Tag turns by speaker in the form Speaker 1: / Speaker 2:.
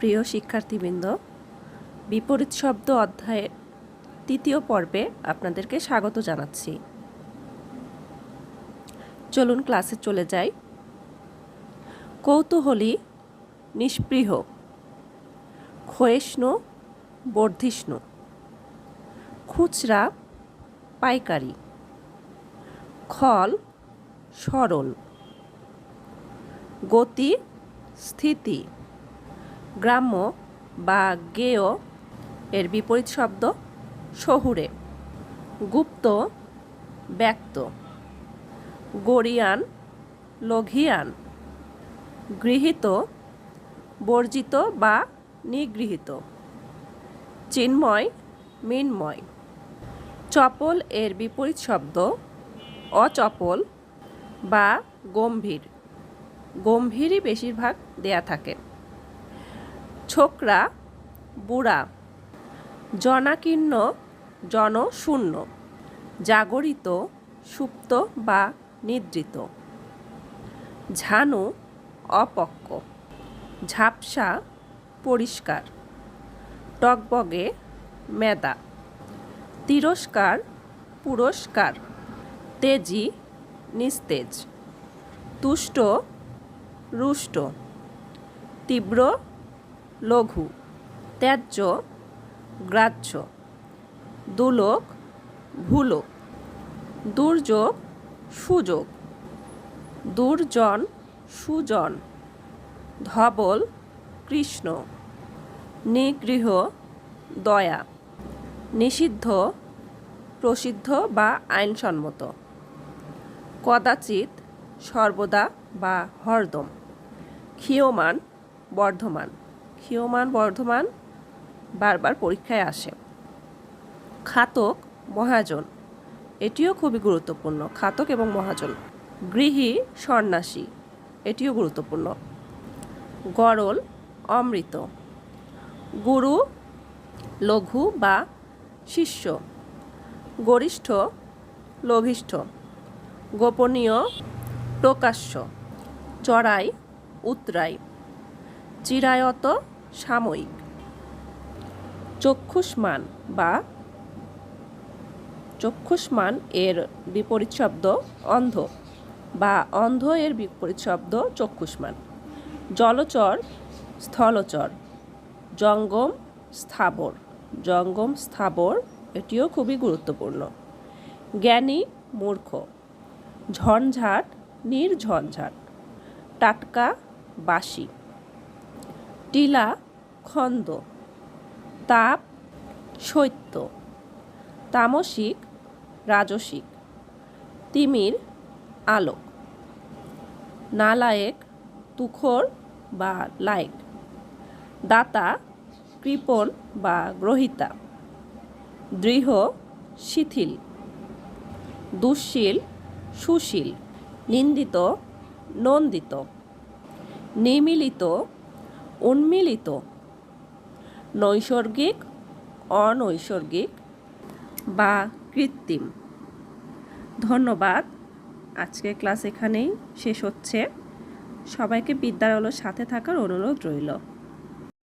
Speaker 1: প্রিয় শিক্ষার্থীবৃন্দ, বিপরীত শব্দ অধ্যায়ের তৃতীয় পর্বে আপনাদেরকে স্বাগত জানাচ্ছি। চলুন ক্লাসে চলে যাই। কৌতূহলী, নিস্পৃহ, ক্ষয়িষ্ণু, বর্ধিষ্ণু, খুচরা, পাইকারি, খল, সরল, গতি, স্থিতি, গ্রাম্য বা গেয় এর বিপরীত শব্দ শহুরে, গুপ্ত, ব্যক্ত, গরীয়ান, লঘিয়ান, গৃহীত, বর্জিত বা নিগৃহীত, চিন্ময়, মৃন্ময়। চপল এর বিপরীত শব্দ অচপল বা গম্ভীর। গম্ভীরই বেশিরভাগ দেয়া থাকে। ছোকরা, বুড়া, জনাকীর্ণ, জনশূন্য, জাগরিত, সুপ্ত বা নিদ্রিত, ঝানু, অপক্ক, ঝাপসা, পরিষ্কার, টগবগে, মেদা, তিরস্কার, পুরস্কার, তেজি, নিস্তেজ, তুষ্ট, রুষ্ট, তীব্র, লঘু, ত্যায্য, গ্রাহ্য, দুলোক, ভুলোক, দুর্যোগ, সুযোগ, দুর্জন, সুজন, ধবল, কৃষ্ণ, নিগৃহ, দয়া, নিষিদ্ধ, প্রসিদ্ধ বা আইনসম্মত, কদাচিৎ, সর্বদা বা হরদম, ক্ষীয়মান, বর্ধমান। ক্ষীয়মান, বর্ধমান বারবার পরীক্ষায় আসে। খাতক, মহাজন, এটিও খুবই গুরুত্বপূর্ণ। খাতক এবং মহাজন। গৃহী, সন্ন্যাসী, এটিও গুরুত্বপূর্ণ। গরল, অমৃত, গুরু, লঘু বা শিষ্য, গরিষ্ঠ, লঘিষ্ঠ, গোপনীয়, প্রকাশ্য, চড়াই, উতরাই, চিরায়ত, সাময়িক। চক্ষুষ্মান বা চক্ষুষ্মান এর বিপরীত শব্দ অন্ধ বা অন্ধ এর বিপরীত শব্দ চক্ষুষ্মান। জলচর, স্থলচর, জঙ্গম, স্থাবর। জঙ্গম, স্থাবর, এটিও খুবই গুরুত্বপূর্ণ। জ্ঞানী, মূর্খ, ঝঞ্ঝাট, নির্ঝঞ্ঝাট, টাটকা, বাসি, টিলা, খন্দ, তাপ, শৈত্য, তামসিক, রাজসিক, তিমির, আলোক, নালায়েক, তুখর বা লায়েক, দাতা, কৃপণ বা গ্রহিতা, দৃঢ়, শিথিল, দুঃশীল, সুশীল, নিন্দিত, নন্দিত, নিমিলিত, উন্মিলিত, নৈসর্গিক, অনৈসর্গিক বা কৃত্রিম। ধন্যবাদ। আজকের ক্লাস এখানেই শেষ হচ্ছে। সবাইকে বিদ্যালয়ের সাথে থাকার অনুরোধ রইল।